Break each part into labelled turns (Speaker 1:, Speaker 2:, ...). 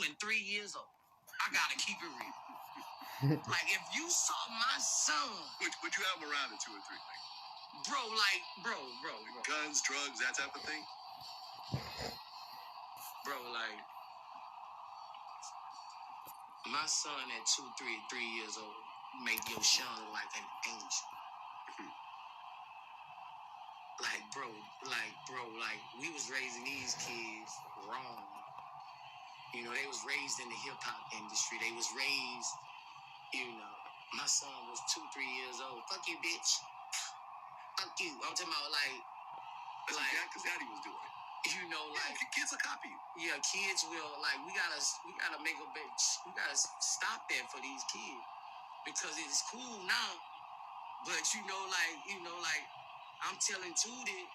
Speaker 1: and 3 years old. I gotta keep it real. Like, if you saw my son,
Speaker 2: would you have him around at 2 or 3? Like,
Speaker 1: bro.
Speaker 2: Guns, drugs, that type of thing?
Speaker 1: Bro, like, my son at 3 years old make your Sean look like an angel. Like, we was raising these kids wrong. You know, they was raised in the hip-hop industry. They was raised, you know, my son was 2-3 years old. Fuck you, bitch. Fuck you. I'm talking about,
Speaker 2: That's what Daddy was doing.
Speaker 1: You know, like,
Speaker 2: kids will copy you.
Speaker 1: Yeah, kids will, like, we gotta make a bitch. We gotta stop that for these kids. Because it's cool now. But, you know, like, I'm telling Tootie,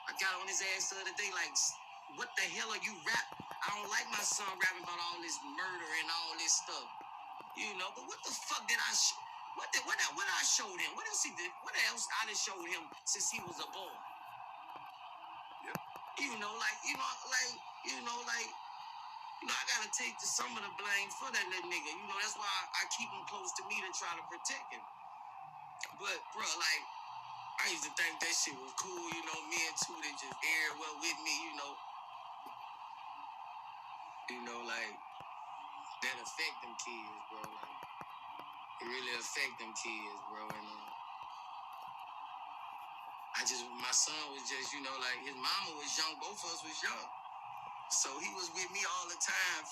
Speaker 1: I got on his ass the other day, like, what the hell are you rap? I don't like my son rapping about all this murder and all this stuff. You know, but what the fuck did I what I showed him? What else he did? What else I done showed him since he was a boy?
Speaker 2: Yep.
Speaker 1: You know, I gotta take some of the blame for that little nigga. You know, that's why I keep him close to me to try to protect him. But, bro, like, I used to think that shit was cool, you know, me and Tootie just aired well with me, you know. You know, like, that affect them kids, bro. Like, it really affect them kids, bro. And my son was just, you know, like, his mama was young, both of us was young. So he was with me all the time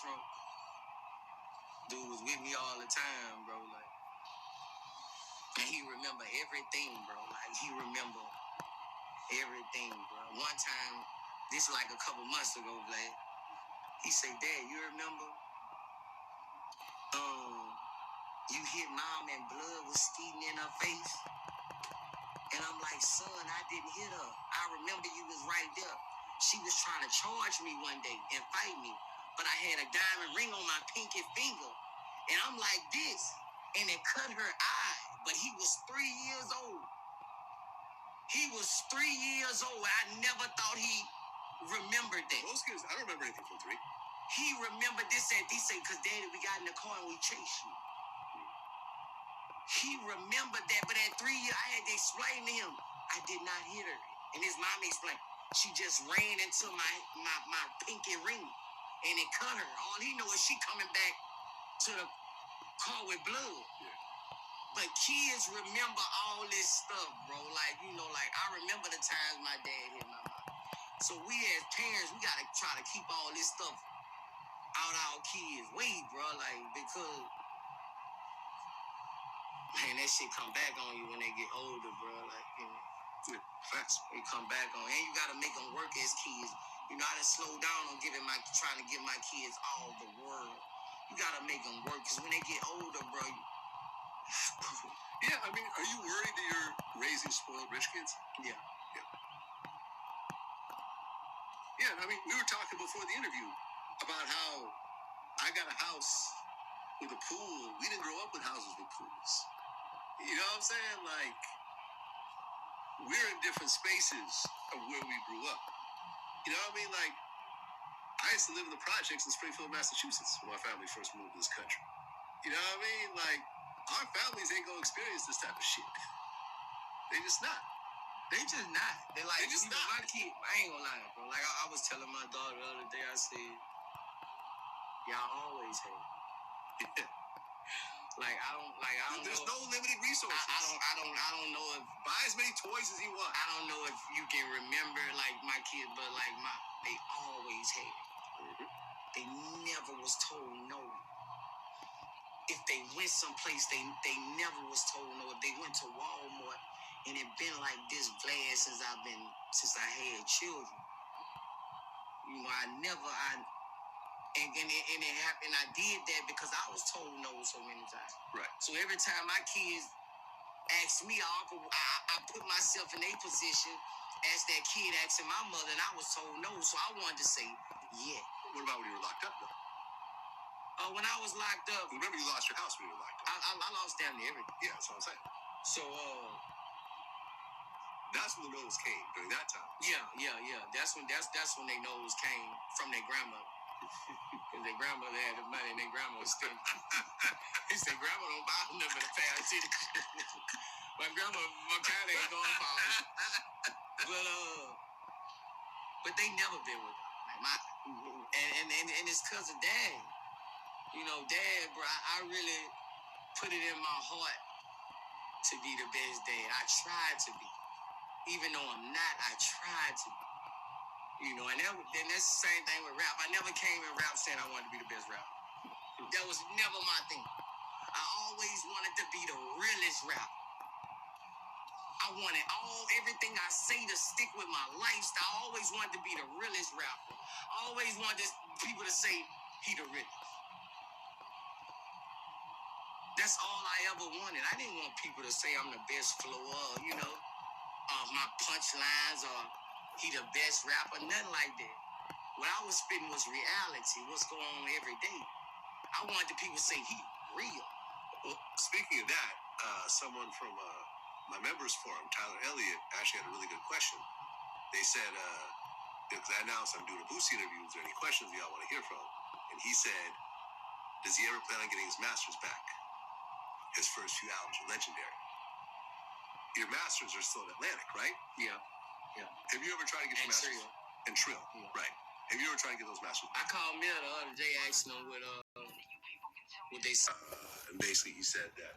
Speaker 1: dude was with me all the time, bro. Like, and he remember everything, bro. Like, he remember everything, bro. One time, this like a couple months ago, Vlad, he said, Dad, you remember you hit Mom and blood was skeeting in her face? And I'm like, son, I didn't hit her. I remember you was right there. She was trying to charge me one day and fight me, but I had a diamond ring on my pinky finger. And I'm like this, and it cut her eye, but he was 3 years old. He was 3 years old. I never thought he remembered that.
Speaker 2: Most kids, I don't remember anything from 3.
Speaker 1: He remembered this and this, because Daddy, we got in the car and we chased you. He remembered that, but at 3 years, I had to explain to him, I did not hit her. And his mom explained, she just ran into my pinky ring, and it cut her. All he know is she coming back to the car with blood.
Speaker 2: Yeah.
Speaker 1: But kids remember all this stuff, bro. Like, you know, like, I remember the times my dad hit my mom. So we as parents, we gotta try to keep all this stuff out our kids' way, bro. Like, because, man, that shit come back on you when they get older, bro. Like, you know,
Speaker 2: facts.
Speaker 1: They come back on. And you gotta make them work as kids. You know, I done slow down on trying to give my kids all the world. You gotta make them work, because when they get older, bro,
Speaker 2: yeah, I mean, are you worried that you're raising spoiled rich kids?
Speaker 1: Yeah.
Speaker 2: Yeah, I mean, we were talking before the interview about how I got a house with a pool. We didn't grow up with houses with pools. You know what I'm saying? Like, we're in different spaces of where we grew up. You know what I mean? Like, I used to live in the projects in Springfield, Massachusetts when my family first moved to this country. You know what I mean? Like, our families ain't gonna experience this type of shit. They just not.
Speaker 1: They just not. They like,
Speaker 2: just not.
Speaker 1: My kid, I ain't gonna lie, bro. Like, I was telling my daughter the other day, I said, y'all always hate. Like, I don't
Speaker 2: There's
Speaker 1: know.
Speaker 2: No limited resources.
Speaker 1: I don't know if
Speaker 2: buy as many toys as you want.
Speaker 1: I don't know if you can remember, like, my kid, but like they always had.
Speaker 2: Mm-hmm.
Speaker 1: They never was told no. If they went someplace, they never was told no. If they went to Walmart, and it been like this, Vlad, since I had children. You know, and it happened. I did that because I was told no so many times.
Speaker 2: Right.
Speaker 1: So every time my kids asked me, I put myself in a position as that kid asking my mother, and I was told no. So I wanted to say, yeah.
Speaker 2: What about when you were locked up, though?
Speaker 1: When I was locked up,
Speaker 2: remember you lost your house when you were locked up.
Speaker 1: I lost damn near everything.
Speaker 2: Yeah, that's what I'm saying.
Speaker 1: So
Speaker 2: that's when the nose came during that time.
Speaker 1: Yeah. That's when they nose came from their grandmother. Because their grandmother had the money and their grandma was still. He said, grandma don't buy nothing for the pay attention. My grandma kind of ain't going for it. But they never been with her. Like and his cousin Dad. You know, Dad, bro, I really put it in my heart to be the best dad. I tried to be. Even though I'm not, I tried to be. You know, and that's the same thing with rap. I never came in rap saying I wanted to be the best rapper. That was never my thing. I always wanted to be the realest rapper. I wanted everything I say to stick with my lifestyle. I always wanted to be the realest rapper. I always wanted people to say he the realest. That's all I ever wanted. I didn't want people to say I'm the best flower, you know, my punchlines or he the best rapper, nothing like that. What I was spitting was reality, what's going on every day. I wanted the people to say he real.
Speaker 2: Well, speaking of that, someone from my members forum, Tyler Elliott, actually had a really good question. They said, because I announced I'm doing a Boosie interview, is there any questions y'all want to hear from? And he said, does he ever plan on getting his masters back? His first few albums were legendary. Your masters are still in Atlantic, right?
Speaker 1: Yeah.
Speaker 2: Have you ever tried to get your masters? And Trill, yeah. Right. Have you ever tried to get those masters back?
Speaker 1: I called Mel the other day asking him what they said.
Speaker 2: And basically he said that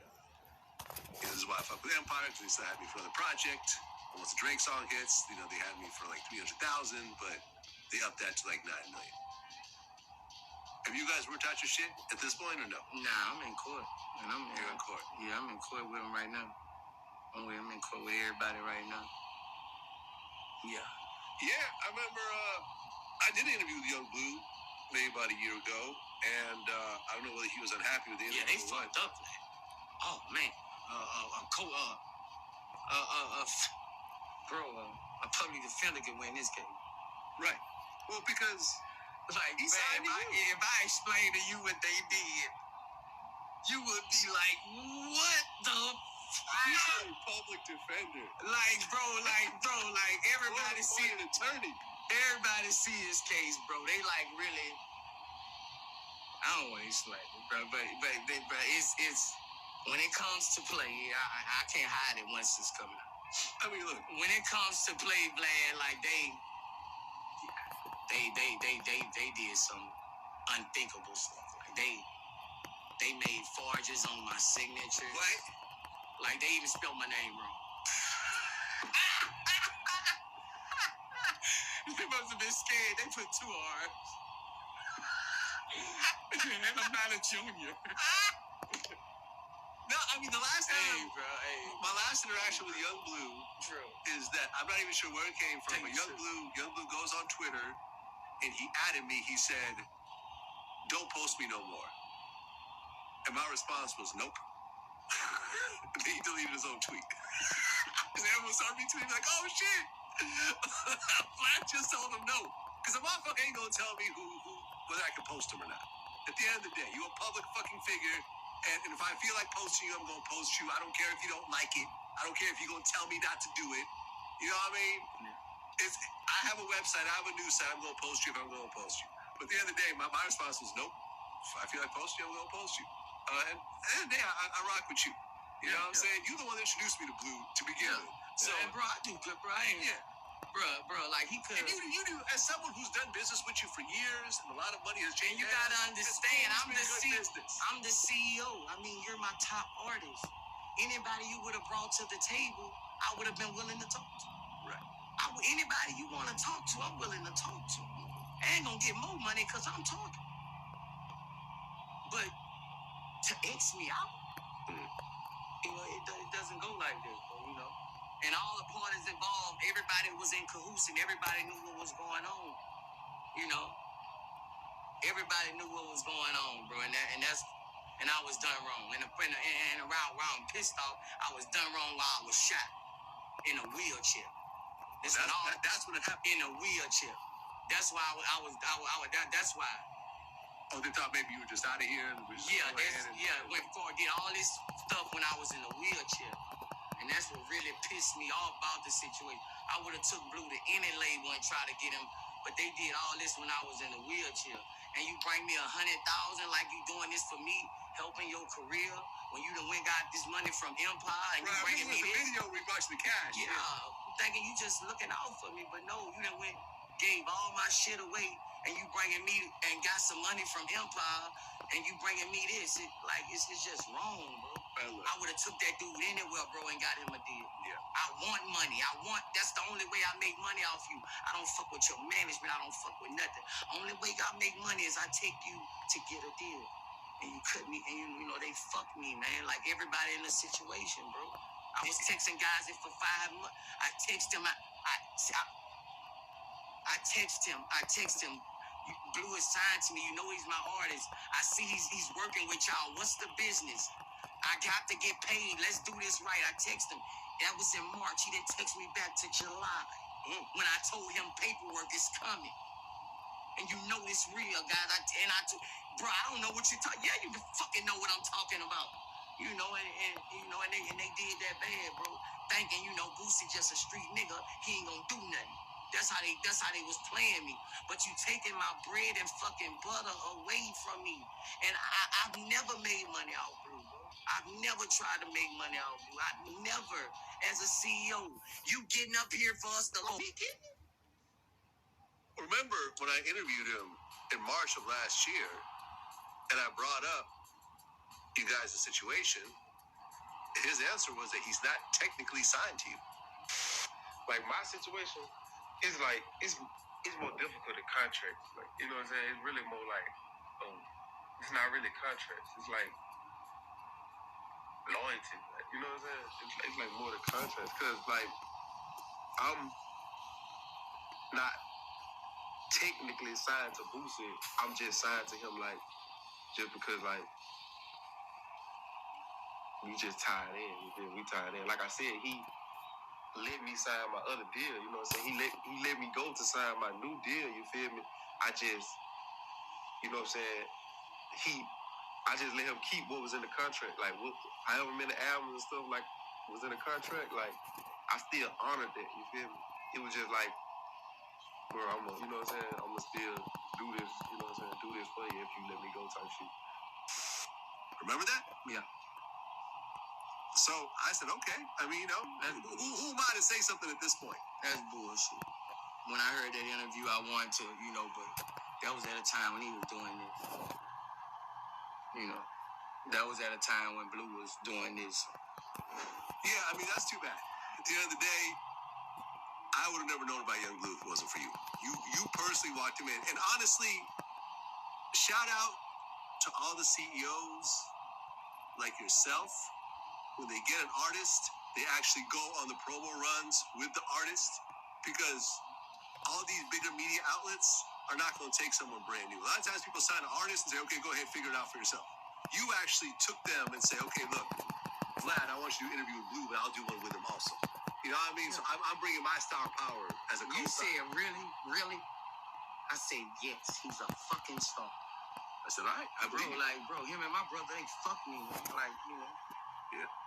Speaker 2: this is why I fuck with Empire, because they still had me for another project. And once the Drake song hits, you know, they had me for like 300,000, but they upped that to like 9 million. Have you guys worked out your shit at this point or no?
Speaker 1: Nah, I'm in court. And
Speaker 2: You're in court?
Speaker 1: Yeah, I'm in court with them right now. I'm in court with everybody right now. Yeah.
Speaker 2: Yeah, I remember I did an interview with Young Blue maybe about a year ago, and I don't know whether he was unhappy with the interview.
Speaker 1: Yeah, they fucked up. Oh, man. A public defender can win this case.
Speaker 2: Right. Well, because
Speaker 1: like, man, if I explain to you what they did, you would be like, what the
Speaker 2: fuck? Public defender.
Speaker 1: Like, bro, everybody see
Speaker 2: an attorney.
Speaker 1: Everybody see his case, bro. They like really. I don't want to explain it, bro, but it's when it comes to play, I can't hide it once it's coming out.
Speaker 2: I mean, look,
Speaker 1: when it comes to play, Vlad, like they did some unthinkable stuff. Like they made forges on my signature.
Speaker 2: What?
Speaker 1: Like they even spelled my name wrong. They must have been scared. They put 2 R's. And I'm not a junior.
Speaker 2: No, I mean, the last time,
Speaker 1: my
Speaker 2: last interaction with Young Blue is that I'm not even sure where it came from, but Young Blue goes on Twitter and he added me. He said, "Don't post me no more." And my response was, "Nope." And then he deleted his own tweet. And everyone started retweeting like, "Oh shit!" I just told him no, because the motherfucker ain't gonna tell me whether I can post him or not. At the end of the day, you're a public fucking figure. And if I feel like posting you, I'm going to post you. I don't care if you don't like it. I don't care if you're going to tell me not to do it. You know what I mean? Yeah. I have a website. I have a news site. I'm going to post you if I'm going to post you. But at the end of the day, my response was, nope. If I feel like posting you, I'm going to post you. And at the end of the day, I rock with you. You know what I'm saying? You're the one that introduced me to Blue to begin with.
Speaker 1: So, bro, I do good, bro. Bro, like he could.
Speaker 2: And you do, as someone who's done business with you for years, and a lot of money has changed.
Speaker 1: And you gotta understand, I'm the CEO. I mean, you're my top artist. Anybody you would have brought to the table, I would have been willing to talk to.
Speaker 2: Right.
Speaker 1: Anybody you want to talk to, I'm willing to talk to. I ain't gonna get more money because I'm talking. But to X me out, you know, it doesn't go like this, you know. And all the parties involved, everybody was in cahoots and everybody knew what was going on. You know, everybody knew what was going on, bro. And I was done wrong. And around where I'm pissed off, I was done wrong while I was shot in a wheelchair.
Speaker 2: That's what it happened.
Speaker 1: In a wheelchair. That's why that's why.
Speaker 2: Oh, they thought maybe you were just out of here. And
Speaker 1: went forward, did all this stuff when I was in a wheelchair. And that's what really pissed me off about the situation. I would have took Blue to any label and tried to get him but they did all this when I was in a wheelchair. And you bring me 100,000 like you doing this for me, helping your career, when you done went got this money from Empire and you bringing me this.
Speaker 2: Video where you brought you the cash.
Speaker 1: Yeah, thinking you just looking out for me, but no, you done went, gave all my shit away, and you bringing me and got some money from Empire, and you bringing me this. It's just wrong, bro. I would have took that dude anywhere, bro, and got him a deal.
Speaker 2: Yeah.
Speaker 1: I want money. That's the only way I make money off you. I don't fuck with your management. I don't fuck with nothing. Only way I make money is I take you to get a deal. And you cut me, and you know, they fuck me, man. Like everybody in the situation, bro. I was texting guys for 5 months. I text him. I text him. Blue is signed to me. You know he's my artist. I see he's working with y'all. What's the business? I got to get paid. Let's do this right. I text him. That was in March. He didn't text me back to July when I told him paperwork is coming. And you know it's real, guys. Bro, I don't know what you're talking. Yeah, you fucking know what I'm talking about. You know, and they did that bad, bro. Thinking, you know, Boosie just a street nigga. He ain't gonna do nothing. That's how they was playing me. But you taking my bread and fucking butter away from me. And I've never made money off Blue, bro. I've never tried to make money off Blue. I never, as a CEO, you getting up here for us to be getting it?
Speaker 2: Remember when I interviewed him in March of last year, and I brought up you guys' situation, his answer was that he's not technically signed to you.
Speaker 3: Like my situation is like it's more difficult than contracts. Like, you know what I'm saying? It's really more like it's not really contracts. It's like loyalty. Like, you know what I'm saying? It's like more than contracts, because like I'm not technically signed to Boosie. I'm just signed to him like just because like we just tied in. You feel me? We tied in. Like I said, he let me sign my other deal. You know what I'm saying? He let me go to sign my new deal. You feel me? I just, you know what I'm saying? I just let him keep what was in the contract. Like however many albums and stuff like was in the contract. Like I still honored that. You feel me? It was just like, bro, you know what I'm saying? I'm gonna still do this. You know what I'm saying? Do this for you if you let me go type shit.
Speaker 2: Remember that?
Speaker 1: Yeah.
Speaker 2: So I said, okay. I mean, you know, who am I to say something at this point?
Speaker 1: That's bullshit. When I heard that interview, I wanted to, you know, but that was at a time when he was doing this. You know, that was at a time when Blue was doing this.
Speaker 2: Yeah, I mean, that's too bad. At the end of the day, I would have never known about Young Blue if it wasn't for you. You personally walked him in. And honestly, shout out to all the CEOs like yourself. When they get an artist, they actually go on the promo runs with the artist, because all these bigger media outlets are not going to take someone brand new. A lot of times people sign an artist and say, okay, go ahead, figure it out for yourself. You actually took them and say, okay, look, Vlad, I want you to interview with Blue, but I'll do one with him also. You know what I mean? Yeah. So I'm bringing my star power as a co-star.
Speaker 1: You said, really? Really? I said, yes, he's a fucking star.
Speaker 2: I said, all right, I believe you.
Speaker 1: Like, bro, him and my brother, they fuck me. Like, you know.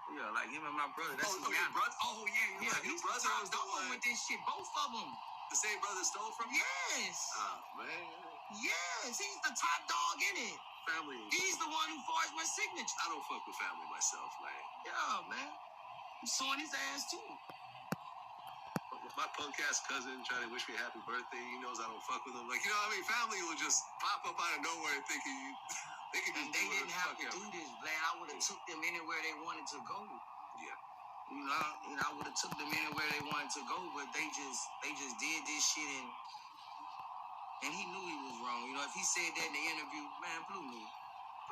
Speaker 1: Yeah, like him and my brother. That's
Speaker 2: your brother? Oh, yeah.
Speaker 1: His brother was the one with this shit. Both of them.
Speaker 2: The same brother stole from you?
Speaker 1: Yes.
Speaker 2: Oh, man.
Speaker 1: Yes, he's the top dog in it.
Speaker 2: Family.
Speaker 1: He's the one who forged my signature.
Speaker 2: I don't fuck with family myself, man.
Speaker 1: Yeah, man. I'm suing his ass, too.
Speaker 2: My punk-ass cousin trying to wish me a happy birthday. He knows I don't fuck with him. Like, you know what I mean? Family will just pop up out of nowhere thinking you...
Speaker 1: They didn't have to do this, Vlad. I would have took them anywhere they wanted to go.
Speaker 2: Yeah.
Speaker 1: You know, I would have took them anywhere they wanted to go, but they just did this shit, and he knew he was wrong. You know, if he said that in the interview, man, Blue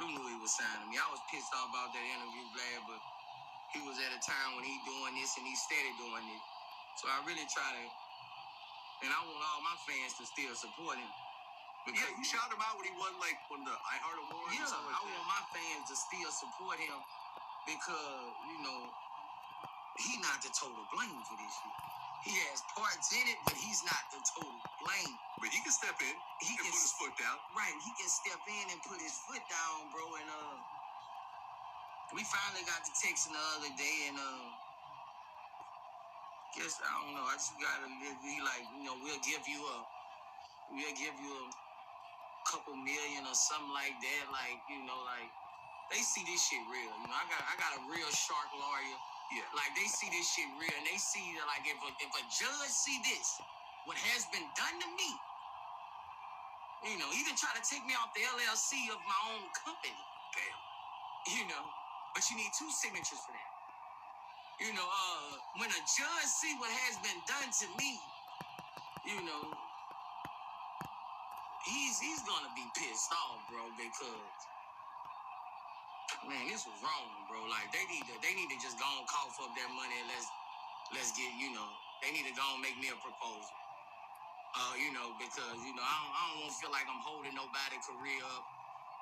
Speaker 1: knew he was signing me. I was pissed off about that interview, Vlad, but he was at a time when he doing this and he steady doing it. So I really try to, and I want all my fans to still support him.
Speaker 2: Yeah, you shouted him out when he won like one of the iHeart Awards.
Speaker 1: Yeah,
Speaker 2: or something like
Speaker 1: I want my fans to still support him, because, you know, he not the total blame for this shit. He has parts in it, but he's not the total blame.
Speaker 2: But he can step in. He can put his foot down.
Speaker 1: Right, he can step in and put his foot down, bro. And we finally got to texting the other day, and guess I don't know. I just gotta be like, you know, we'll give you a we'll give you a couple million or something like that. Like, you know, like they see this shit real. You know, I got a real shark lawyer.
Speaker 2: Yeah.
Speaker 1: Like they see this shit real, and they see that like if a judge see this, what has been done to me, you know, even try to take me off the LLC of my own company.
Speaker 2: Damn.
Speaker 1: You know, but you need 2 signatures for that. You know, when a judge see what has been done to me, you know, he's gonna be pissed off, bro, because man, this was wrong, bro. Like they need to just go and cough up their money and let's get, you know, they need to go and make me a proposal. You know, because you know I don't want to feel like I'm holding nobody's career up,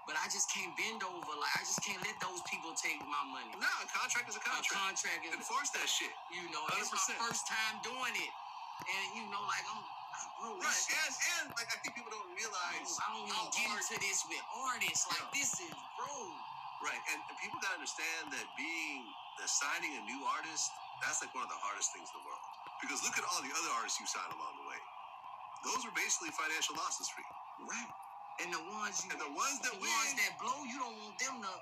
Speaker 1: but I just can't bend over. Like I just can't let those people take my money.
Speaker 2: No, a contract is a contract.
Speaker 1: A contract is
Speaker 2: enforce that shit.
Speaker 1: You know,
Speaker 2: 100%.
Speaker 1: it's my first time doing it, and you know, like I'm. Bro,
Speaker 2: right, and like I think people don't realize
Speaker 1: I don't even get into this with artists. Like this is, bro.
Speaker 2: Right, and people gotta understand that signing a new artist, that's like one of the hardest things in the world. Because look at all the other artists you sign along the way. Those are basically financial losses for you.
Speaker 1: Right. And the ones
Speaker 2: that
Speaker 1: blow, you don't want them to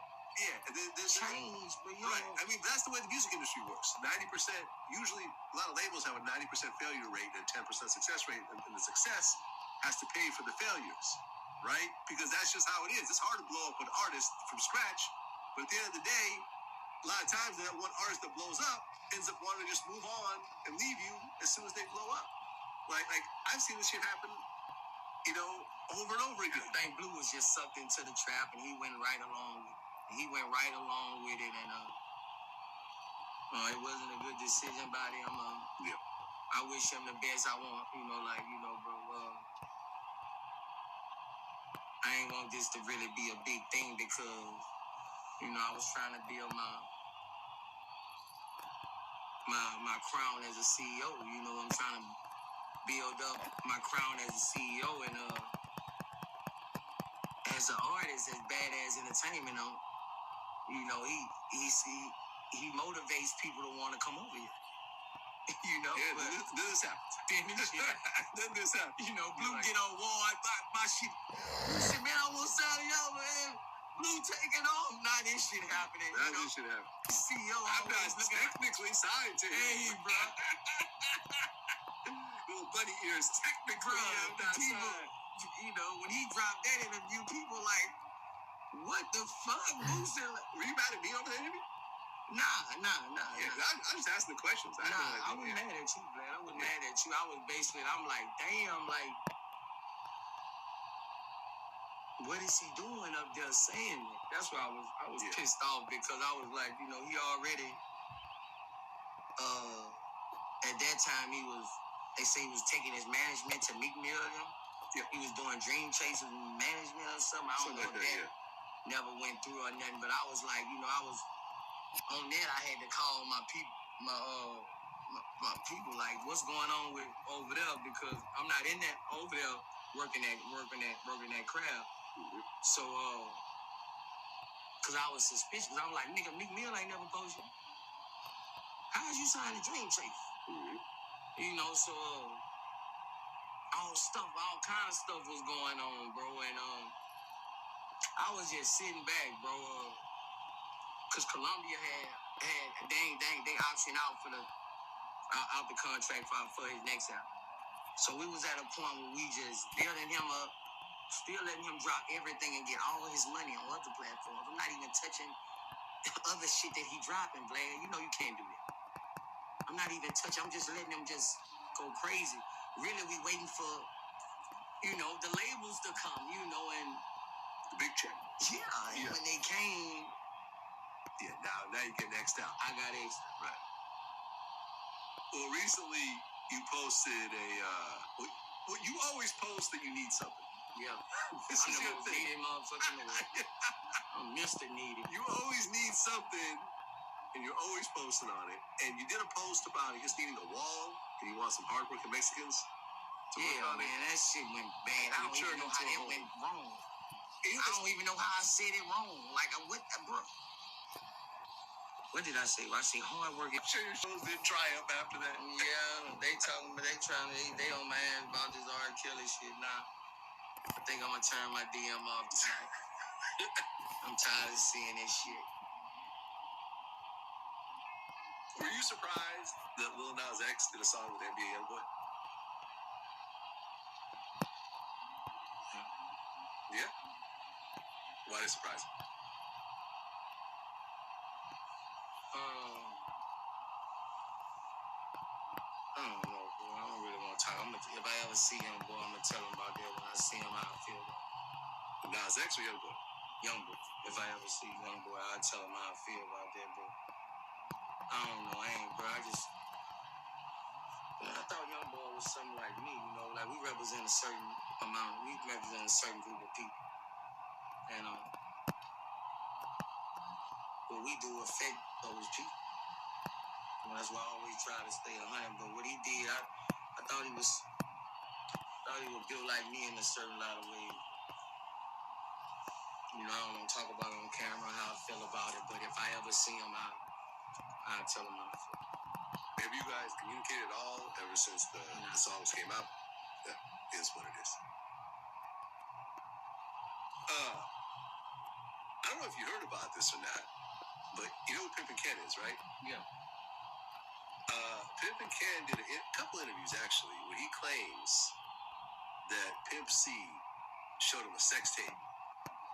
Speaker 1: change. But
Speaker 2: right. I mean, that's the way the music industry works. 90%, usually a lot of labels have a 90% failure rate and a 10% success rate, and the success has to pay for the failures, right? Because that's just how it is. It's hard to blow up an artist from scratch, but at the end of the day, a lot of times that one artist that blows up ends up wanting to just move on and leave you as soon as they blow up. Like I've seen this shit happen, you know, over and over again.
Speaker 1: I think Blue was just sucked into the trap, and he went right along. He went right along with it, and it wasn't a good decision by him.
Speaker 2: Yeah.
Speaker 1: I wish him the best. I want, you know, like, you know, bro. I ain't want this to really be a big thing because, you know, I was trying to build my crown as a CEO. You know, I'm trying to build up my crown as a CEO, and as an artist, as Badass Entertainment, you know, he motivates people to want to come over here. You know,
Speaker 2: yeah, then this happens. Then this happens.
Speaker 1: You know, Blue get on ward, my shit. Blue said, man, I want to sign you over, man. Blue taking off. Nah, this shit happening.
Speaker 2: This shit happening.
Speaker 1: CEO,
Speaker 2: I'm not technically signed to him.
Speaker 1: Hey, bro.
Speaker 2: Little bunny ears, technically, I'm not signed.
Speaker 1: You know, when he dropped that interview, people like, what the fuck, Blue said?
Speaker 2: Were you mad at me over the interview?
Speaker 1: Nah.
Speaker 2: Yeah, I'm just asking the questions.
Speaker 1: I was mad at you, man. I was mad at you. I was basically, I'm like, damn, like, what is he doing up there saying that? That's why I was pissed off, because I was like, you know, he already, at that time they say he was taking his management to Meek Mill.
Speaker 2: Yeah.
Speaker 1: He was doing Dream Chasers management or something. I don't know if that never went through or nothing, but I was like, you know, I was on that. I had to call my people, my people, like, what's going on with over there, because I'm not in that over there working that crowd.
Speaker 2: Mm-hmm.
Speaker 1: So, cause I was suspicious. I'm like, nigga, Meek Mill ain't never posted. How did you sign the Dream Chasers?
Speaker 2: Mm-hmm.
Speaker 1: You know, so all kind of stuff was going on, bro, and I was just sitting back, bro, cause Columbia they optioned out for out the contract for his next album. So we was at a point where we just building him up, still letting him drop everything and get all his money on other platforms. I'm not even touching other shit that he dropping, Blair. You know you can't do that. I'm not even touching. I'm just letting him just go crazy. Really, we waiting for, you know, the labels to come, you know, and
Speaker 2: the big check.
Speaker 1: Yeah. When they came.
Speaker 2: Yeah, now you get next out.
Speaker 1: I got extra.
Speaker 2: Right. Well, recently you posted well, you always post that you need something.
Speaker 1: Yeah.
Speaker 2: This is your thing.
Speaker 1: Needed motherfucker in the world. I'm Mr. Needed.
Speaker 2: You always need something, and you're always posting on it. And you did a post about just needing a wall, and you want some hardworking Mexicans to work on it.
Speaker 1: Man, that shit went bad. I don't even know how that went wrong. I don't even know how I said it wrong. Like, bro. What did I say? I say hard work.
Speaker 2: I'm sure your shows didn't triumph after that.
Speaker 1: Yeah, they talking, but they on my ass about this R. Kelly shit now. I think I'm gonna turn my DM off tonight. I'm tired of seeing this shit.
Speaker 2: Were you surprised that Lil Nas X did a song with NBA Youngboy? Yeah? Why did it surprise you?
Speaker 1: I don't know, bro. I don't really want to talk. If I ever see him, boy, I'm gonna tell him about that when I see him. How I feel about
Speaker 2: Nas X or Youngboy?
Speaker 1: Youngboy. If I ever see Youngboy, I'll tell him how I feel about that, bro. I don't know, bro. I thought Youngboy was something like me, you know, like we represent a certain amount, we represent a certain group of people, and what we do affect those people. You know, that's why I always try to stay 100. But what he did, I thought he was built like me in a certain lot of ways. You know, I don't want to talk about it on camera how I feel about it, but if I ever see him, I'll tell him how I feel.
Speaker 2: Have you guys communicated at all ever since the songs came out? That is what it is. I don't know if you heard about this or not, but you know who Pimpin' Ken is, right?
Speaker 1: Yeah.
Speaker 2: Pimpin' Ken did a couple interviews, actually, where he claims that Pimp C showed him a sex tape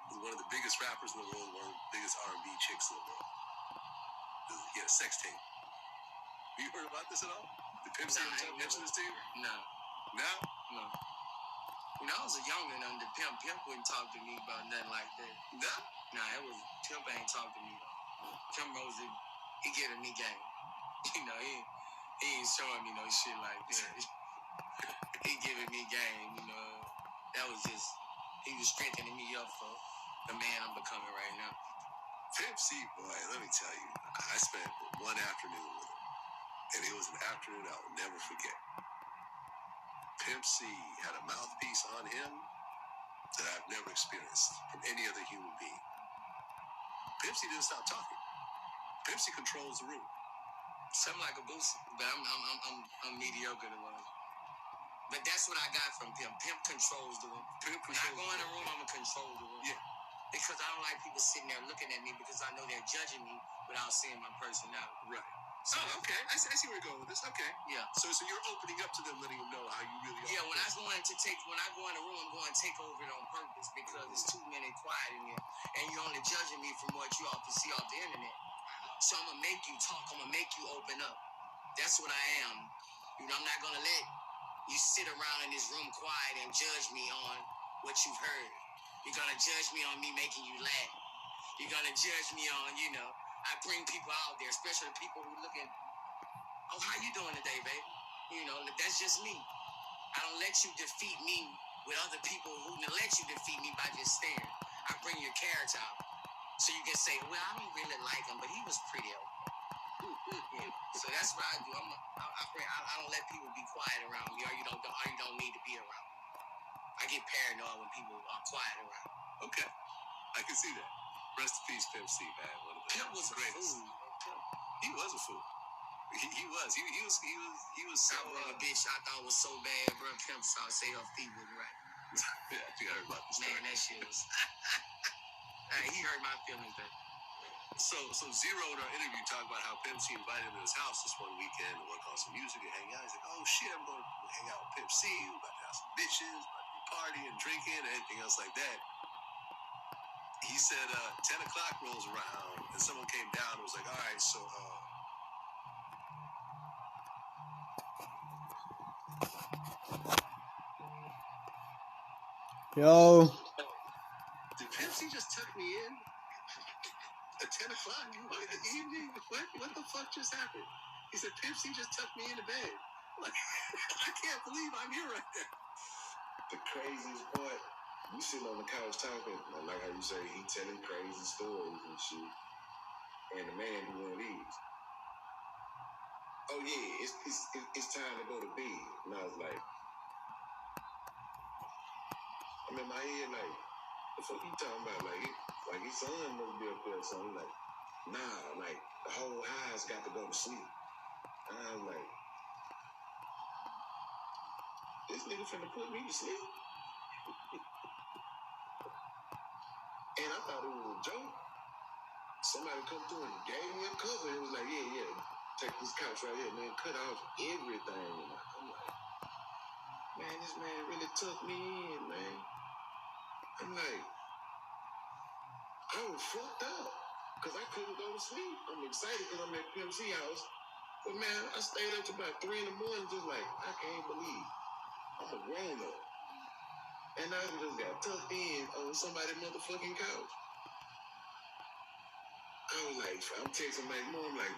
Speaker 2: with one of the biggest rappers in the world, one of the biggest R&B chicks in the world. He had a sex tape. Have you heard about this at all? Did Pimp C ever mention this to you?
Speaker 1: No.
Speaker 2: No?
Speaker 1: No. When I was a youngin' under Pimp wouldn't talk to me about nothing like that.
Speaker 2: No?
Speaker 1: Nah, Pimp ain't talk to me. Pimp Rose, he giving me game. You know, he ain't showing me no shit like that. He giving me game, you know. That was just, he was strengthening me up for the man I'm becoming right now.
Speaker 2: Pimp C, boy, let me tell you, I spent one afternoon with him, and it was an afternoon I'll never forget. Pimp C had a mouthpiece on him that I've never experienced from any other human being. Pimp C didn't stop talking. Pimp C controls the room.
Speaker 1: Something like a boost, but I'm mediocre to one. But that's what I got from Pimp. Pimp controls the room. When I go in the room, I'm gonna control the room.
Speaker 2: Yeah.
Speaker 1: Because I don't like people sitting there looking at me because I know they're judging me without seeing my personality.
Speaker 2: Right. So, okay. I see where you're going with this. Okay.
Speaker 1: Yeah.
Speaker 2: So you're opening up to them, letting them know how you really are.
Speaker 1: Yeah, when I go in the room, I'm going to take over it on purpose because it's too many quiet in here, and you're only judging me from what you all can see off the internet. So I'm gonna make you talk. I'm gonna make you open up. That's what I am. You know, I'm not gonna let you sit around in this room quiet and judge me on what you've heard. You're gonna judge me on me making you laugh. You're gonna judge me on, you know, I bring people out there, especially people who looking, oh, how you doing today, babe? You know, that's just me. I don't let you defeat me with other people who let you defeat me by just staring. I bring your character out. So you can say, well, I don't really like him, but he was pretty okay. Yeah. So that's what I do. I don't let people be quiet around me, or you don't need to be around me. I get paranoid when people are quiet around me.
Speaker 2: Okay. I can see that. Rest in peace, Pimp C, man. One of the
Speaker 1: Pimp was
Speaker 2: greatest.
Speaker 1: A fool.
Speaker 2: He was a fool. He was. He was so.
Speaker 1: A bitch I thought was so bad, bro. Pimp saw say her feet wasn't right.
Speaker 2: Yeah, I think I heard about this.
Speaker 1: Man, that shit was. He hurt my feelings there.
Speaker 2: So Zero in our interview talked about how Pimp C invited him to his house this one weekend to work on some music and hang out. He's like, oh shit, I'm going to hang out with Pimp C. We're about to have some bitches, about to be partying, drinking, and anything else like that. He said 10 o'clock rolls around and someone came down and was like, all right, so
Speaker 4: Yo.
Speaker 2: did Pimp C just tuck me in at 10 o'clock in the evening? What the fuck just happened? He said, Pimp C just tucked me into bed. Like, I can't believe I'm here right now.
Speaker 3: The craziest part, you sitting on the couch talking, and like how you say, he telling crazy stories and shit, and the man do one of these. Oh yeah, it's time to go to bed. And I was like, I'm in my head like, the fuck you talking about? Like his son must be up there or something. Like, Nah, like, the whole house got to go to sleep. And I was like, this nigga finna put me to sleep. And I thought it was a joke. Somebody come through and gave me a cover. It was like, yeah, take this couch right here, man. Cut off everything. And I'm like, man, this man really took me in, man. I'm like, I was fucked up because I couldn't go to sleep. I'm excited because I'm at PMC house. But man, I stayed up to about 3 in the morning just like, I can't believe I'm a grown up. And I just got tucked in on somebody's motherfucking couch. I was like, I'm texting my mom like,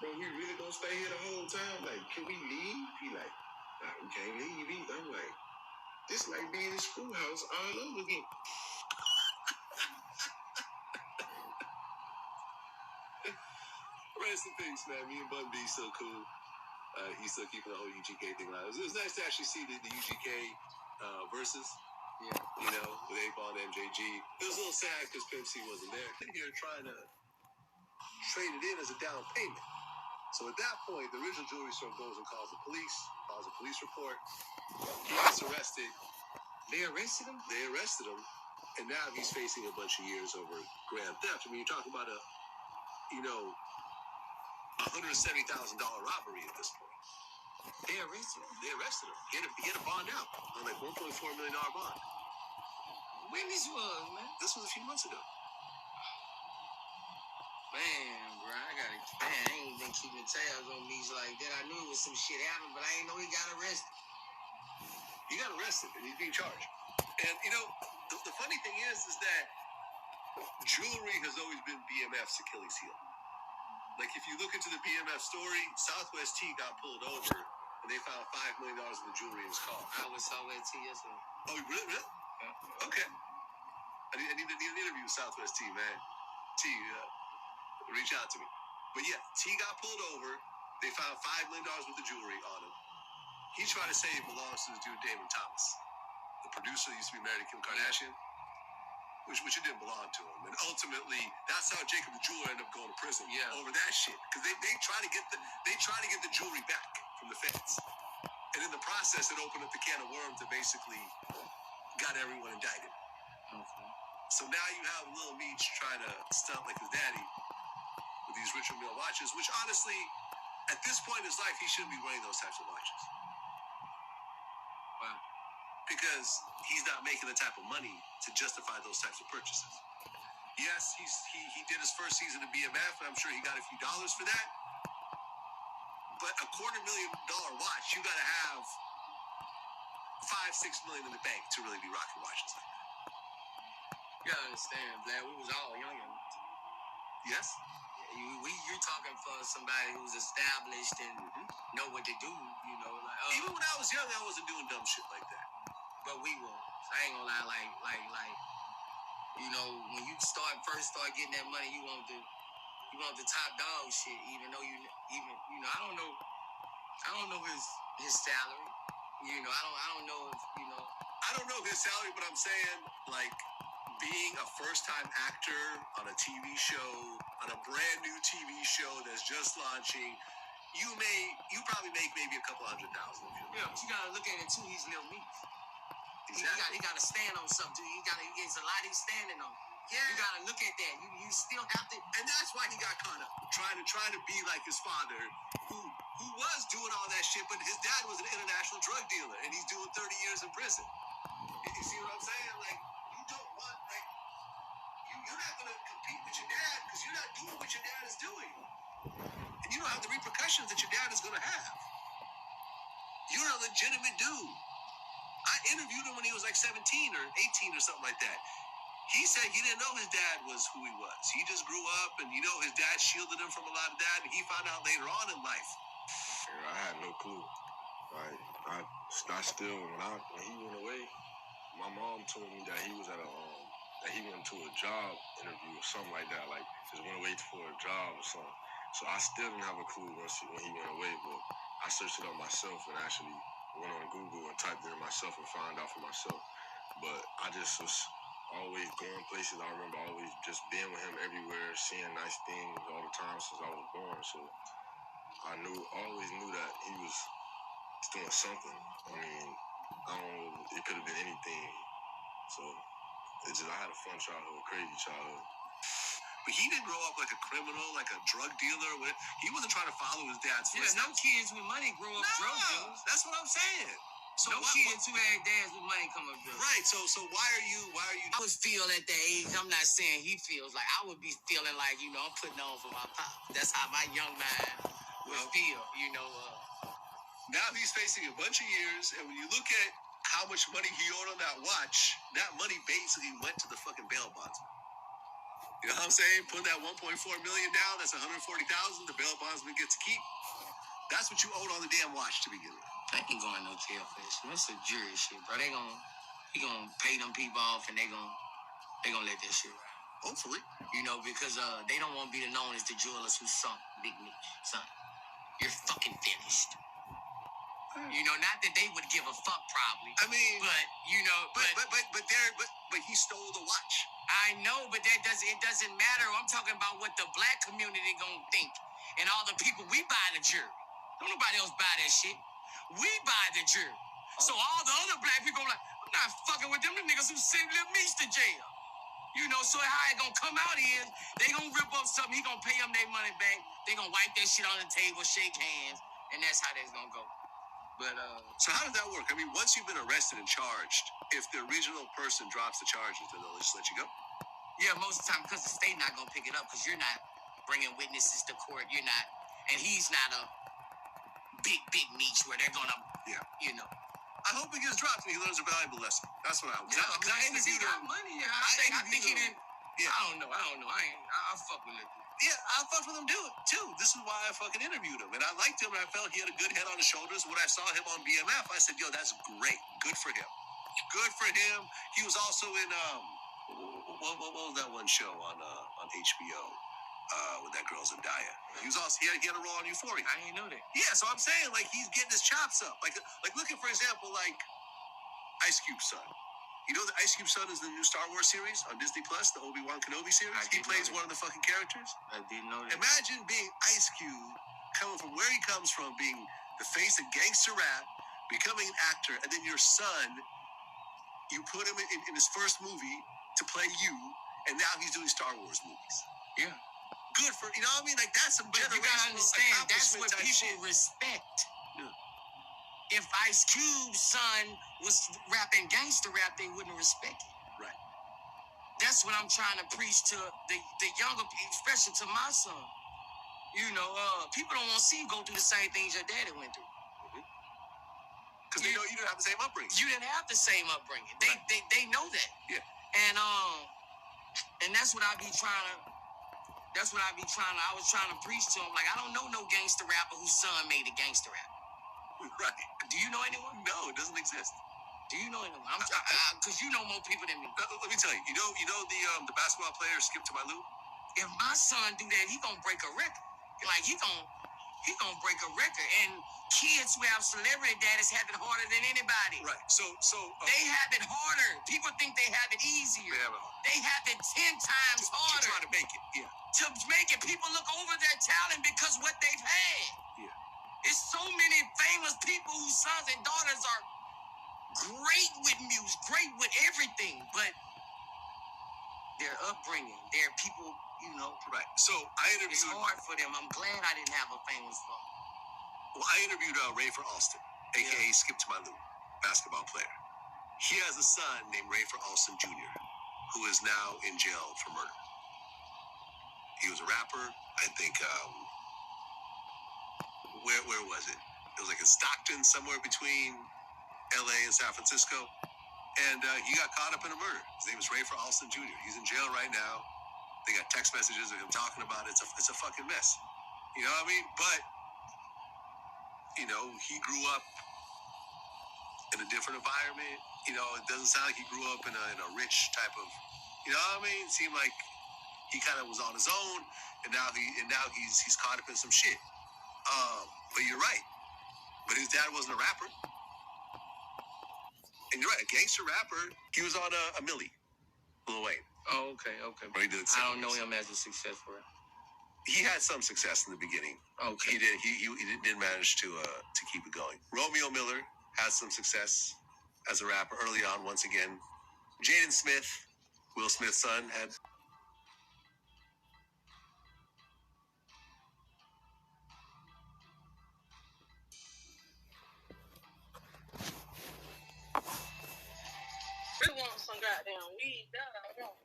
Speaker 3: bro, we really gonna stay here the whole time? Like, can we leave? He like, nah, we can't leave either. I'm like, this like being in a schoolhouse all over again.
Speaker 2: Rest in peace, man. Me and Bun B so cool. He's still keeping the whole UGK thing alive. It was nice to actually see the UGK versus. Yeah. You know, with 8Ball and MJG. It was a little sad because Pimp C wasn't there. Here trying to trade it in as a down payment. So at that point, the original jewelry store goes and calls the police, files a police report. He gets arrested.
Speaker 1: They arrested him?
Speaker 2: They arrested him. And now he's facing a bunch of years over grand theft. I mean, you're talking about a, you know, $170,000 robbery at this point.
Speaker 1: They arrested him?
Speaker 2: They arrested him. He had a bond out on like $1.4 million bond.
Speaker 1: When this was, man?
Speaker 2: This was a few months ago.
Speaker 1: Man, bro, I ain't been keeping tabs on me like that. I knew it was some shit happened, but I ain't know he got arrested.
Speaker 2: He got arrested and he's being charged. And, you know, the funny thing is that jewelry has always been BMF's Achilles heel. Like, if you look into the BMF story, Southwest T got pulled over and they found $5 million in the jewelry in his car.
Speaker 1: I was Southwest T yesterday.
Speaker 2: Oh, really? Yeah. Okay. I need an interview with Southwest T, man. T, reach out to me. But yeah, T got pulled over. They found $5 million worth of jewelry on him. He tried to say it belongs to this dude, Damon Thomas. The producer used to be married to Kim Kardashian, which it didn't belong to him. And ultimately, that's how Jacob the jeweler ended up going to prison over that shit. Because they try to get the jewelry back from the feds. And in the process, it opened up the can of worms that basically got everyone indicted.
Speaker 1: Okay.
Speaker 2: So now you have Lil Meech trying to stunt like his daddy with these Richard Mille watches, which honestly, at this point in his life, he shouldn't be wearing those types of watches.
Speaker 1: Wow.
Speaker 2: Because he's not making the type of money to justify those types of purchases. Yes, he did his first season of BMF, and I'm sure he got a few dollars for that. But a $250,000 watch, you got to have $5-6 million in the bank to really be rocking watches like that.
Speaker 1: You gotta understand, Vlad, we was all youngins.
Speaker 2: Yes?
Speaker 1: You're talking for somebody who's established and know what to do, you know. Like,
Speaker 2: even when I was young, I wasn't doing dumb shit like that.
Speaker 1: But we were. I ain't gonna lie, like, you know, when you first start getting that money, you want the top dog shit, even though I don't know his salary. You know, I don't know if, you know.
Speaker 2: I don't know his salary, but I'm saying, like, being a first-time actor on a TV show, on a brand new TV show that's just launching, you probably make maybe a couple $100,000.
Speaker 1: Yeah, but you gotta look at it too. He's Lil Meech.
Speaker 2: Exactly.
Speaker 1: He gotta stand on something. It's a lot he's standing on.
Speaker 2: Yeah.
Speaker 1: You gotta look at that. You still have to,
Speaker 2: and that's why he got caught up trying to be like his father, who was doing all that shit, but his dad was an international drug dealer, and he's doing 30 years in prison. You see what I'm saying? Like, you don't want, like, you're not gonna compete with your dad because you're not doing what your dad is doing, and you don't have the repercussions that your dad is gonna have. You're a legitimate dude. I interviewed him when he was like 17 or 18 or something like that. He said he didn't know his dad was who he was. He just grew up, and, you know, his dad shielded him from a lot of that, and he found out later on in life.
Speaker 3: I had no clue. Like, I still, when he went away, my mom told me that he was that he went to a job interview or something like that, like, just went away for a job or something. So I still didn't have a clue when he went away, but I searched it up myself and actually went on Google and typed it in myself and found out for myself. But I just was always going places. I remember always just being with him everywhere, seeing nice things all the time since I was born. So I always knew that he was doing something. I mean, I don't know, it could have been anything. So I had a fun childhood, crazy childhood.
Speaker 2: But he didn't grow up like a criminal, like a drug dealer. He wasn't trying to follow his dad's footsteps.
Speaker 1: Yeah, no kids with money grow up drug dealers.
Speaker 2: That's what I'm saying. So
Speaker 1: no kids who had dads with money come up drug.
Speaker 2: Right. So why are you?
Speaker 1: I would feel at that age. I'm not saying he feels like I would be feeling like I'm putting on for my pop. That's how my young mind would feel.
Speaker 2: Now he's facing a bunch of years, and when you look at how much money he owed on that watch, that money basically went to the fucking bail bondsman. You know what I'm saying? Put that 1.4 million down, that's 140,000. The bail bondsman gets to keep. That's what you owed on the damn watch to begin with.
Speaker 1: I ain't going no jail for this. That's a jury shit, bro. He gonna pay them people off, and they gonna let that shit ride.
Speaker 2: Hopefully,
Speaker 1: because they don't want to be known as the jewelers who sunk Big Meech, son. You're fucking finished. Not that they would give a fuck, probably.
Speaker 2: I mean,
Speaker 1: but
Speaker 2: he stole the watch.
Speaker 1: I know, but it doesn't matter. I'm talking about what the black community gonna think, and all the people we buy the jury. Don't nobody else buy that shit. We buy the jury. So all the other black people like, I'm not fucking with them niggas who sent Lil Meech to jail. So how it gonna come out is they gonna rip up something. He gonna pay them their money back. They gonna wipe that shit on the table, shake hands, and that's how that's gonna go. But
Speaker 2: so how does that work? I mean, once you've been arrested and charged, if the original person drops the charges, then they'll just let you go?
Speaker 1: Yeah, most of the time, because the state not gonna pick it up, because you're not bringing witnesses to court. You're not, and he's not a big Meech where they're gonna,
Speaker 2: I hope he gets dropped and he learns a valuable lesson. That's what I hope.
Speaker 1: Yeah, because I interviewed him. Money. I think he didn't. Yeah. I don't know. I fuck with him.
Speaker 2: Yeah, I fucked with him too. This is why I fucking interviewed him. And I liked him, and I felt he had a good head on his shoulders. When I saw him on BMF, I said, yo, that's great. Good for him. Good for him. He was also in, what was that one show on HBO with that girl Zendaya? He was also, he had a role on Euphoria.
Speaker 1: I didn't know that.
Speaker 2: Yeah, so I'm saying, like, he's getting his chops up. Like looking, for example, like Ice Cube's son. You know that Ice Cube's son is the new Star Wars series on Disney Plus, the Obi-Wan Kenobi series? He plays one of the fucking characters.
Speaker 1: I didn't know that.
Speaker 2: Imagine being Ice Cube, coming from where he comes from, being the face of gangster rap, becoming an actor, and then your son, you put him in his first movie to play you, and now he's doing Star Wars movies.
Speaker 1: Yeah.
Speaker 2: Good for, you know what I mean? Like, that's some generational
Speaker 1: you gotta understand, that's what people
Speaker 2: shit.
Speaker 1: respect. Yeah. If Ice Cube's son was rapping gangster rap, they wouldn't respect it.
Speaker 2: Right.
Speaker 1: That's what I'm trying to preach to the younger people, especially to my son. People don't want to see you go through the same things your daddy went through.
Speaker 2: Because they know you didn't have the same upbringing.
Speaker 1: You didn't have the same upbringing. Right. They know that.
Speaker 2: Yeah.
Speaker 1: And that's what I be trying to. I was trying to preach to him. Like, I don't know no gangster rapper whose son made a gangster rap.
Speaker 2: Right.
Speaker 1: Do you know anyone?
Speaker 2: No, it doesn't exist.
Speaker 1: Do you know anyone? Because you know more people than me.
Speaker 2: Let me tell you. You know the basketball player Skip to My Lou?
Speaker 1: If my son do that, he gonna break a record. Like, he gonna break a record. And kids who have celebrity daddies have it harder than anybody.
Speaker 2: Right. So
Speaker 1: they have it harder. People think they have it easier. They have it 10 times harder.
Speaker 2: To try to make it. Yeah.
Speaker 1: To make it, people look over their talent because what they've had.
Speaker 2: Yeah.
Speaker 1: It's so many famous people whose sons and daughters are great with music, great with everything, but their upbringing, their people,
Speaker 2: Right. So I interviewed.
Speaker 1: It's hard for them. I'm glad I didn't have a famous father.
Speaker 2: Well, I interviewed Rayford Alston, a.k.a. Skip to My Lou, basketball player. He has a son named Rayford Alston Jr., who is now in jail for murder. He was a rapper, I think, where was it? It was like in Stockton, somewhere between L.A. and San Francisco. And he got caught up in a murder. His name is Rayford Alston Jr. He's in jail right now. They got text messages of him talking about it. It's a fucking mess. You know what I mean? But, he grew up in a different environment. It doesn't sound like he grew up in a rich type of, you know what I mean? It seemed like he kind of was on his own, and now he's caught up in some shit. But you're right. But his dad wasn't a rapper. And you're right, a gangster rapper. He was on a Millie. Lil Wayne.
Speaker 1: Oh, okay.
Speaker 2: Where he did
Speaker 1: I don't know
Speaker 2: singles.
Speaker 1: him as a successful rapper.
Speaker 2: He had some success in the beginning.
Speaker 1: Okay.
Speaker 2: He did. He did manage to keep it going. Romeo Miller had some success as a rapper early on. Once again, Jaden Smith, Will Smith's son, had.
Speaker 1: Really want some goddamn weed. That's what I want.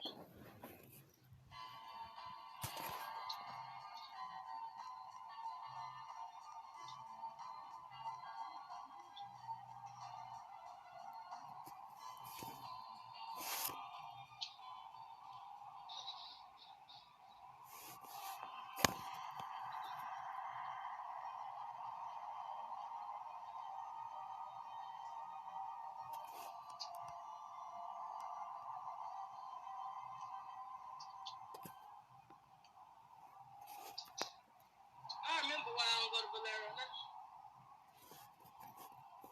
Speaker 1: I remember why I don't go to Valero.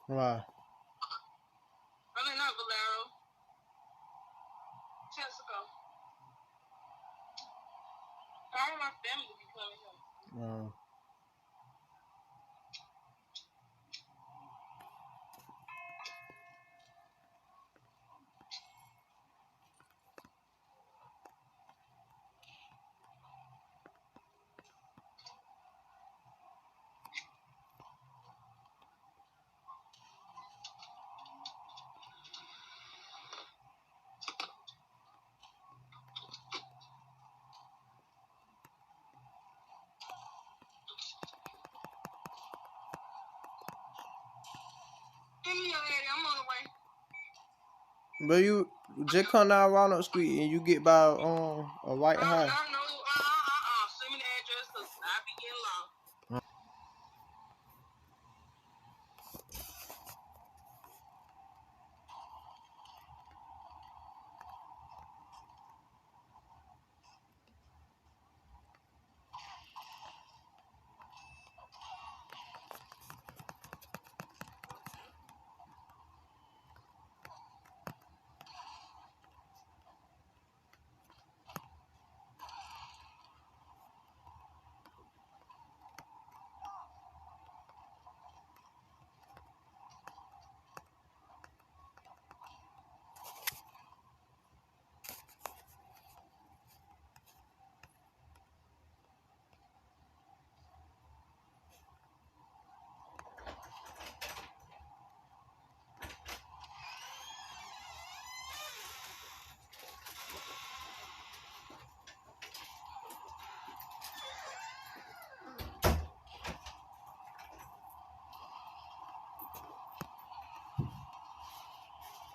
Speaker 4: Why?
Speaker 1: I mean, not Valero. Texaco. I want my family to be coming here. Give me your lady. I'm on the way.
Speaker 4: But you just come down Walnut Street and you get by a white house.
Speaker 1: No. Send me the address because I be getting lost.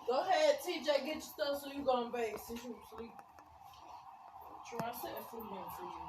Speaker 1: Go ahead, TJ, get your stuff so you gonna bake since you sleep. Try to set that food in for you.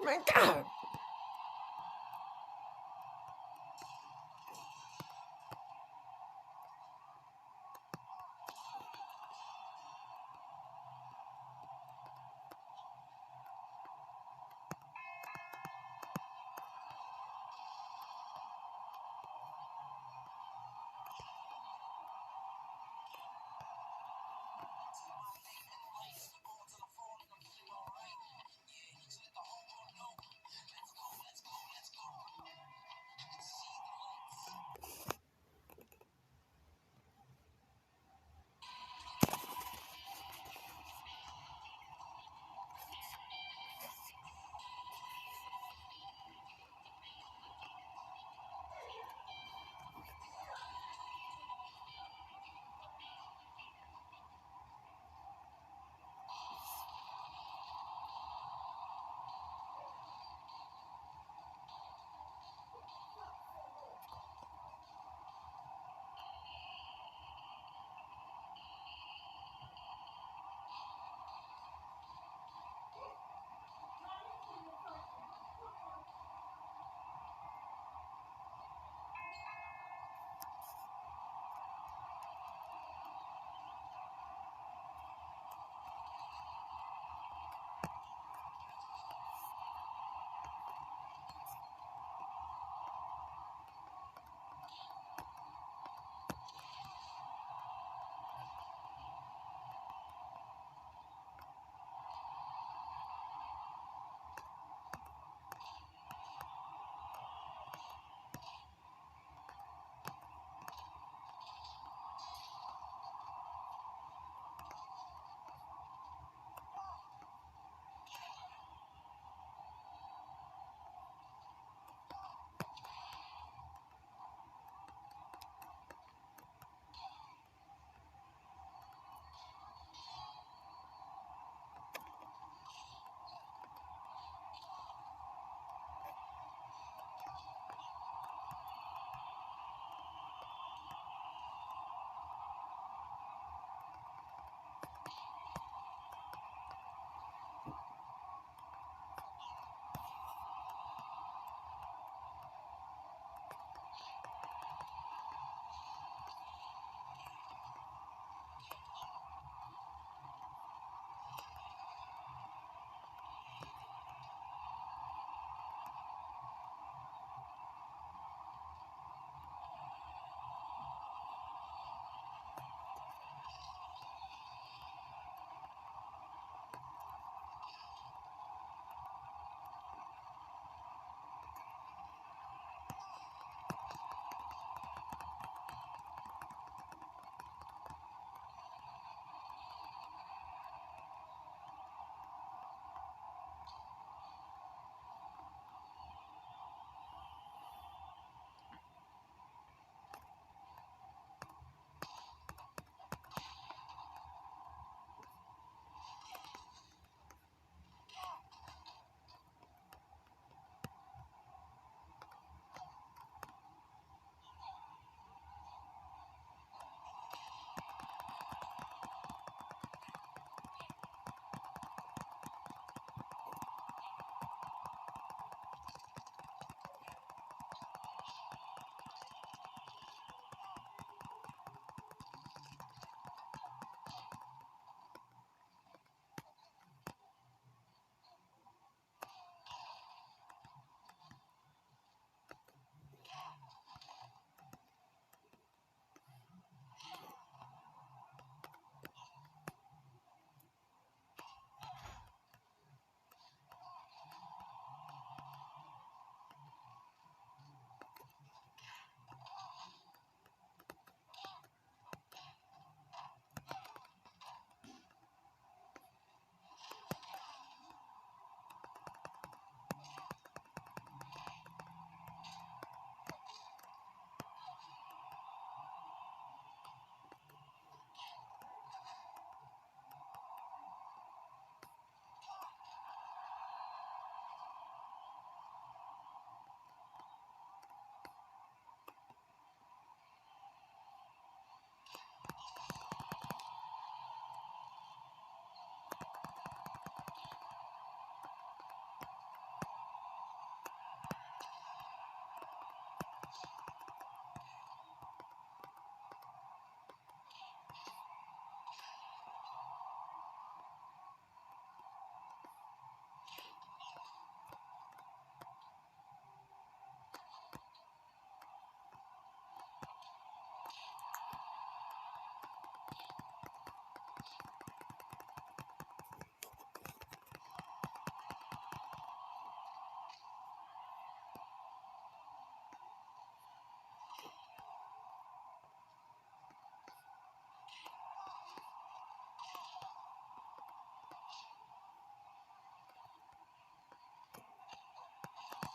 Speaker 4: Man, God.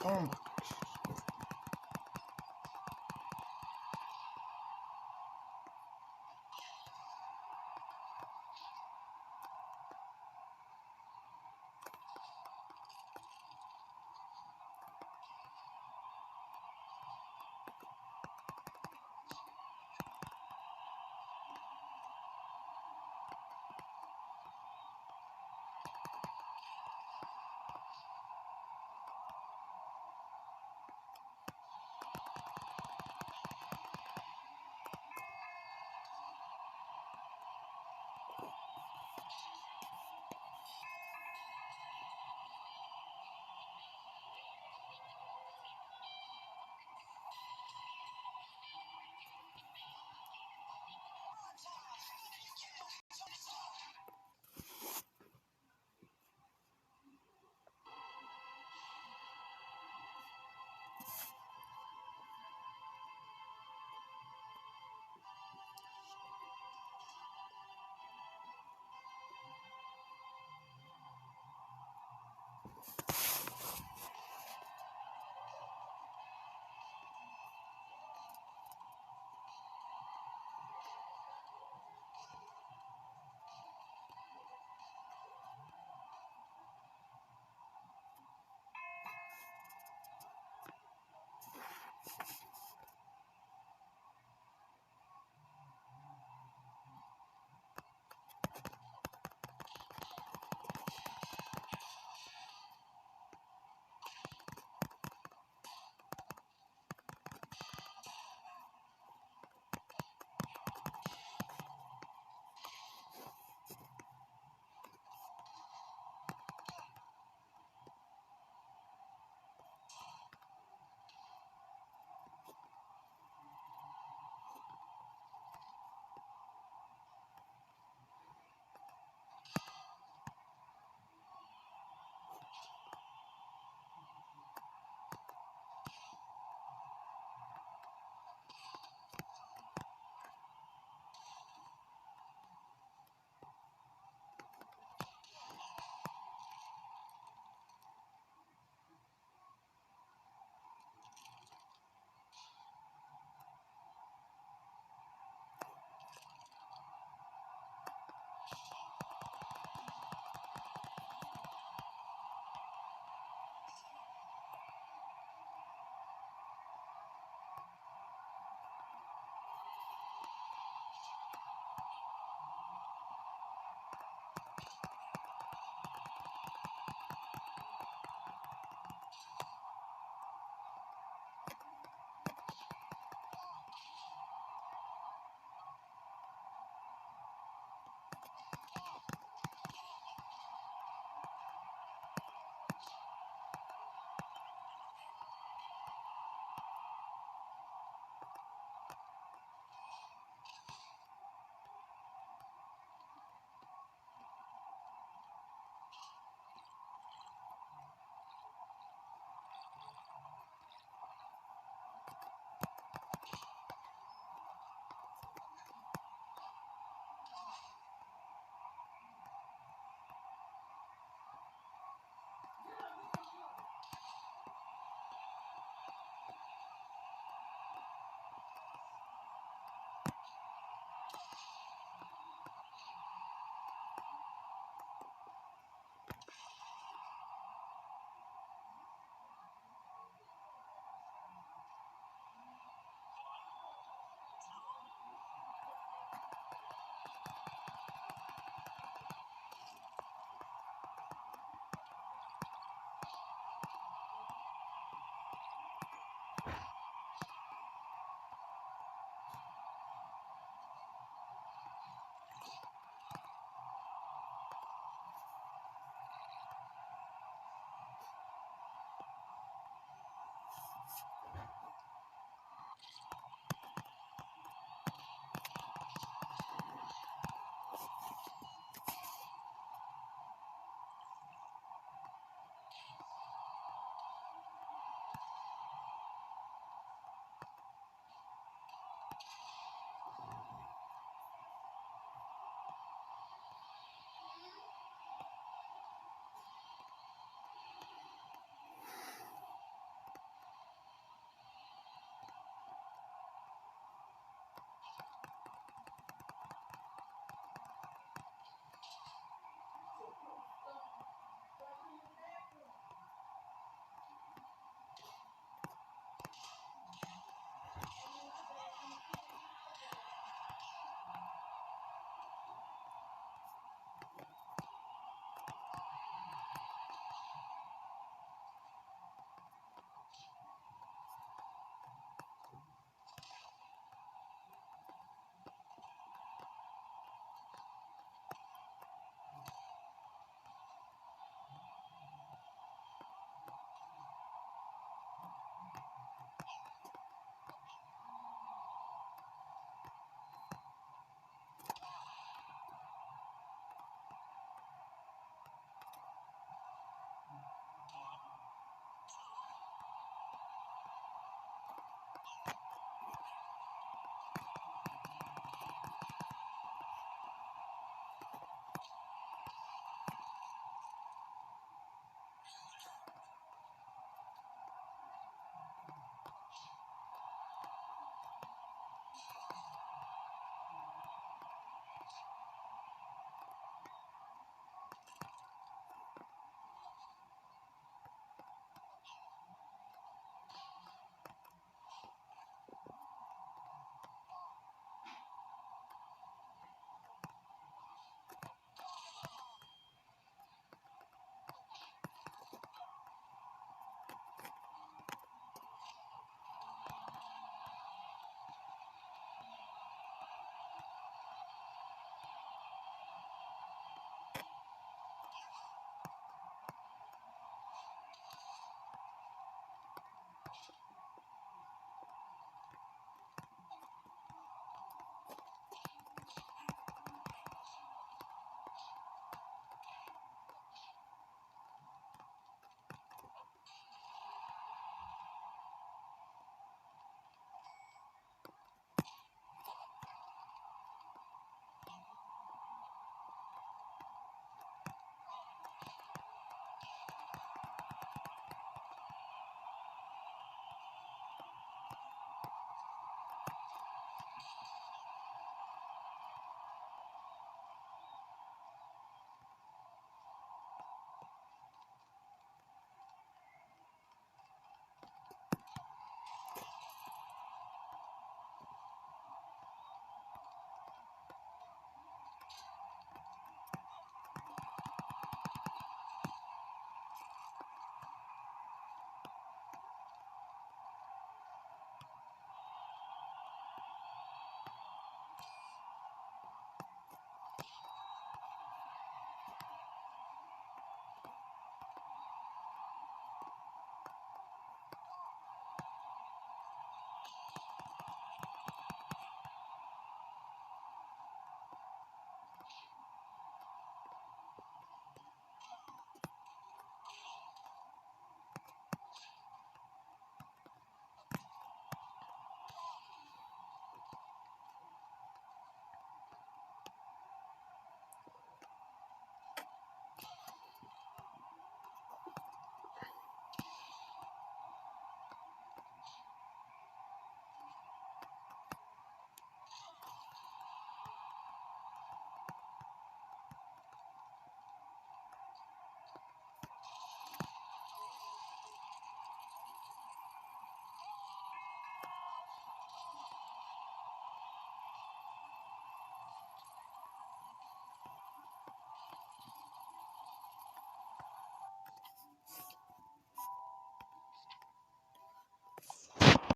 Speaker 4: Oh.